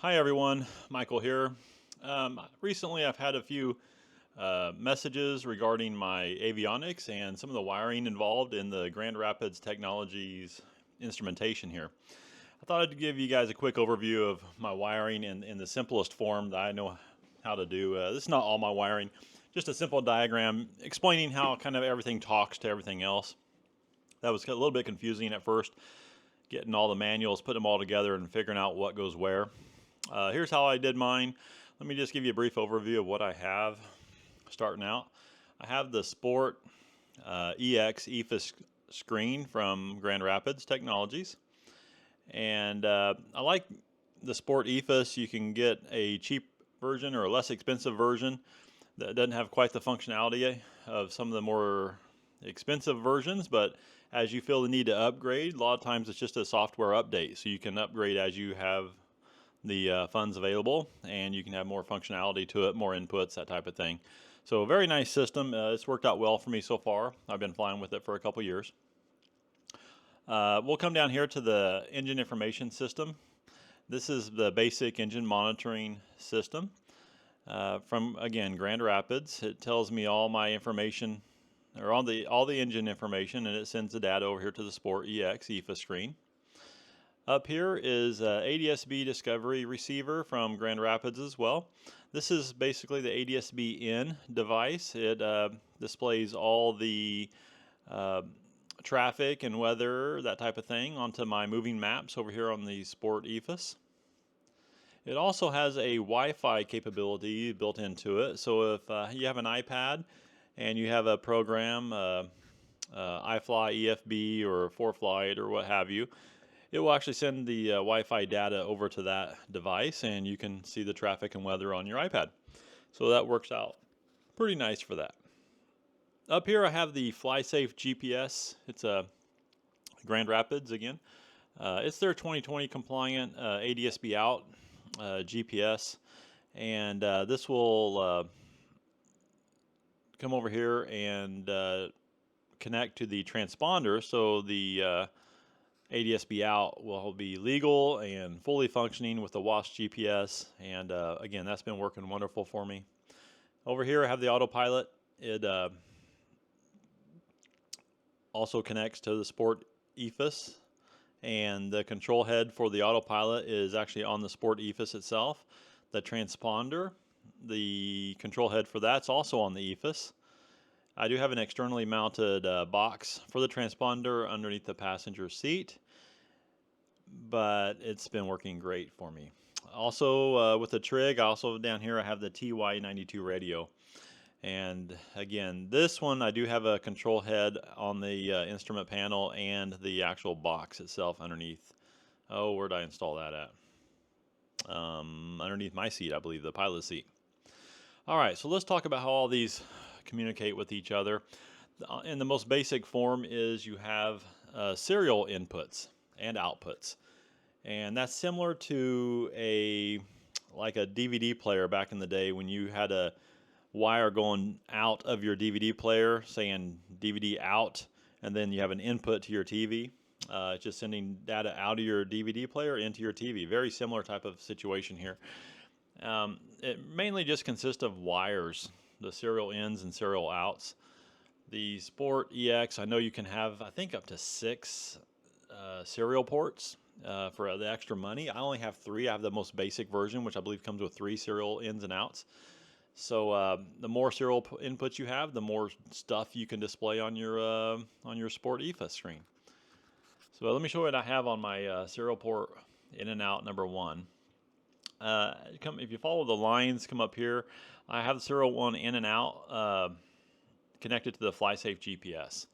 Hi everyone, Michael here. Recently I've had a few messages regarding my avionics and some of the wiring involved in the Grand Rapids Technologies instrumentation here. I thought I'd give you guys a quick overview of my wiring in the simplest form that I know how to do. This is not all my wiring, just a simple diagram explaining how kind of everything talks to everything else. That was a little bit confusing at first, getting all the manuals, putting them all together and figuring out what goes where. Here's how I did mine. Let me just give you a brief overview of what I have starting out. I have the Sport EX EFIS screen from Grand Rapids Technologies. And I like the Sport EFIS. You can get a cheap version or a less expensive version that doesn't have quite the functionality of some of the more expensive versions, but as you feel the need to upgrade, a lot of times it's just a software update, so you can upgrade as you have the funds available, and you can have more functionality to it, more inputs, that type of thing. So a very nice system. It's worked out well for me so far. I've been flying with it for a couple years. We'll come down here to the engine information system. This is the basic engine monitoring system from, again, Grand Rapids. It tells me all my information, or all the engine information, and it sends the data over here to the Sport EX EFIS screen. Up here is ADS-B Discovery receiver from Grand Rapids as well. This is basically the ADS-B In device. It displays all the traffic and weather, that type of thing, onto my moving maps over here on the Sport EFIS. It also has a Wi-Fi capability built into it. So if you have an iPad and you have a program, iFly, EFB, or 4Flight, or what have you, it will actually send the Wi-Fi data over to that device, and you can see the traffic and weather on your iPad. So that works out pretty nice for that. Up here I have the FlySafe GPS. It's a Grand Rapids again. It's their 2020 compliant ADS-B out GPS, and this will come over here and connect to the transponder, so the ADS-B out will be legal and fully functioning with the WASP GPS, and again, that's been working wonderful for me. Over here I have the autopilot. It also connects to the Sport EFIS, and the control head for the autopilot is actually on the Sport EFIS itself. The transponder, the control head for that's also on the EFIS. I do have an externally mounted box for the transponder underneath the passenger seat, but it's been working great for me. Also with the Trig, also down here I have the TY92 radio. And again, this one I do have a control head on the instrument panel and the actual box itself underneath. Oh, where did I install that at? Underneath my seat, I believe, the pilot seat. All right, so let's talk about how all these communicate with each other. In the most basic form is you have serial inputs and outputs, and that's similar to like a DVD player back in the day when you had a wire going out of your DVD player saying DVD out, and then you have an input to your TV. It's just sending data out of your DVD player into your TV. Very similar type of situation here. It mainly just consists of wires, the serial ins and serial outs. The Sport EX, I know you can have, I think, up to 6 serial ports for the extra money. I only have 3. I have the most basic version, which I believe comes with 3 serial ins and outs. So the more serial inputs you have, the more stuff you can display on your Sport EFIS screen. So let me show you what I have on my serial port in and out number 1. If you follow the lines, come up here. I have the serial 1 in and out connected to the FlySafe GPS.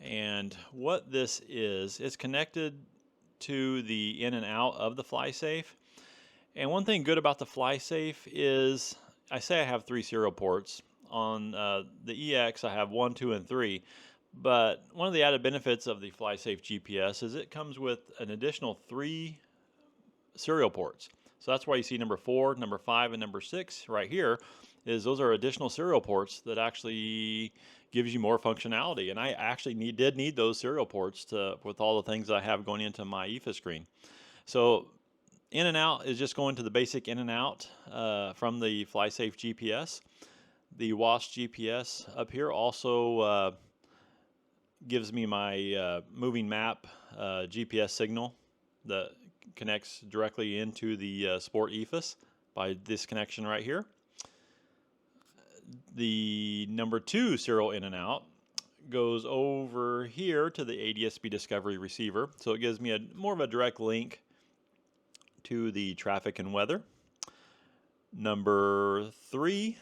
And what this is, it's connected to the in and out of the FlySafe. And one thing good about the FlySafe is, I say I have 3 serial ports. On the EX, I have 1, 2, and 3. But one of the added benefits of the FlySafe GPS is it comes with an additional 3 serial ports. So that's why you see number 4, number 5, and number 6 right here. Those are additional serial ports that actually gives you more functionality. And I actually did need those serial ports with all the things I have going into my EFIS screen. So in and out is just going to the basic in and out from the FlySafe GPS. The WASP GPS up here also gives me my moving map GPS signal that connects directly into the Sport EFIS by this connection right here. The number 2 serial in and out goes over here to the ADS-B Discovery receiver, so it gives me more of a direct link to the traffic and weather. Number 3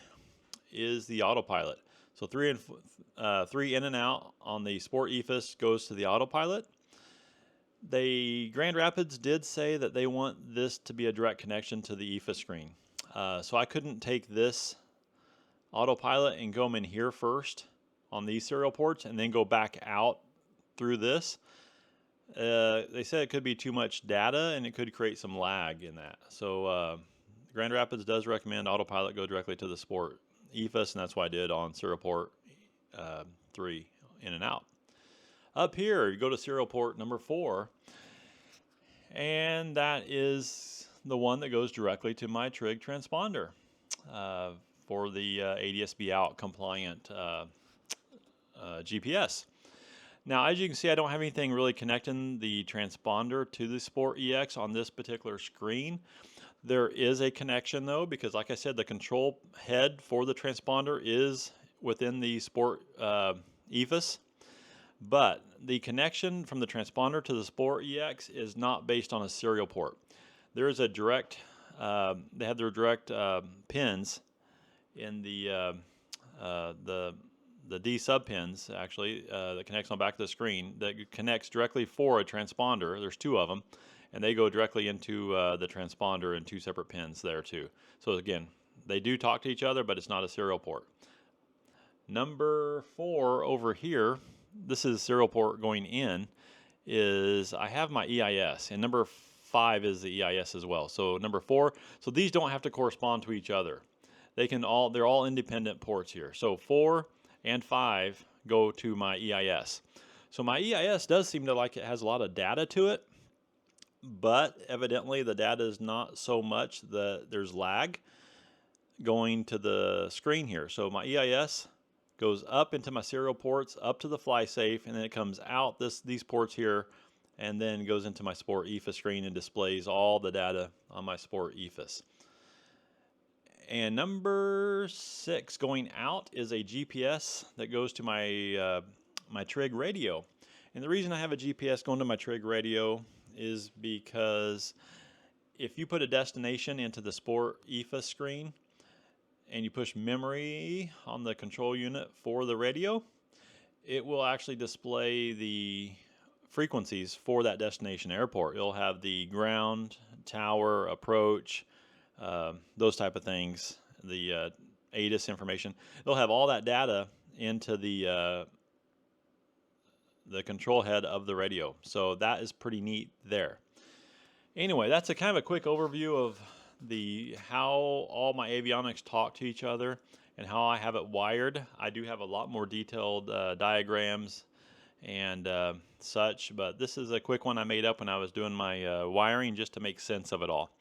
is the autopilot. So 3 in and out on the Sport EFIS goes to the autopilot. Grand Rapids did say that they want this to be a direct connection to the EFIS screen. So I couldn't take this autopilot and go in here first on these serial ports and then go back out through this. They said it could be too much data and it could create some lag in that. So Grand Rapids does recommend autopilot go directly to the Sport EFIS, and that's what I did on serial port 3 in and out. Up here, you go to serial port number 4, and that is the one that goes directly to my Trig transponder for the ADS-B out compliant GPS. Now, as you can see, I don't have anything really connecting the transponder to the Sport EX on this particular screen. There is a connection though, because like I said, the control head for the transponder is within the Sport EFIS, but the connection from the transponder to the Sport EX is not based on a serial port. There is a direct, they have their direct pins in the D sub pins actually that connects on the back of the screen that connects directly for a transponder. There's 2 of them. And they go directly into the transponder in 2 separate pins there too. So again, they do talk to each other, but it's not a serial port. Number 4 over here, this is serial port going in, is I have my EIS, and number 5 is the EIS as well. So number 4, so these don't have to correspond to each other. They're all independent ports here. So 4 and 5 go to my EIS. So my EIS does seem to like it has a lot of data to it, but evidently the data is not so much that there's lag going to the screen here. So my EIS goes up into my serial ports, up to the FlySafe, and then it comes out these ports here, and then goes into my Sport EFIS screen and displays all the data on my Sport EFIS. And number 6 going out is a GPS that goes to my my Trig radio. And the reason I have a GPS going to my Trig radio is because if you put a destination into the Sport EFIS screen and you push memory on the control unit for the radio, it will actually display the frequencies for that destination airport. It'll have the ground, tower, approach, those type of things, the ADIS information. It'll have all that data into the control head of the radio. So that is pretty neat there. Anyway, that's a kind of a quick overview of how all my avionics talk to each other and how I have it wired. I do have a lot more detailed diagrams and such, but this is a quick one I made up when I was doing my wiring just to make sense of it all.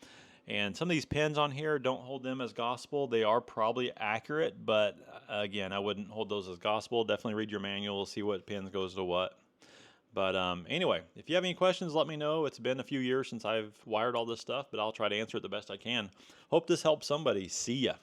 And some of these pins on here, don't hold them as gospel. They are probably accurate, but again, I wouldn't hold those as gospel. Definitely read your manual, see what pins goes to what. But anyway, if you have any questions, let me know. It's been a few years since I've wired all this stuff, but I'll try to answer it the best I can. Hope this helps somebody. See ya.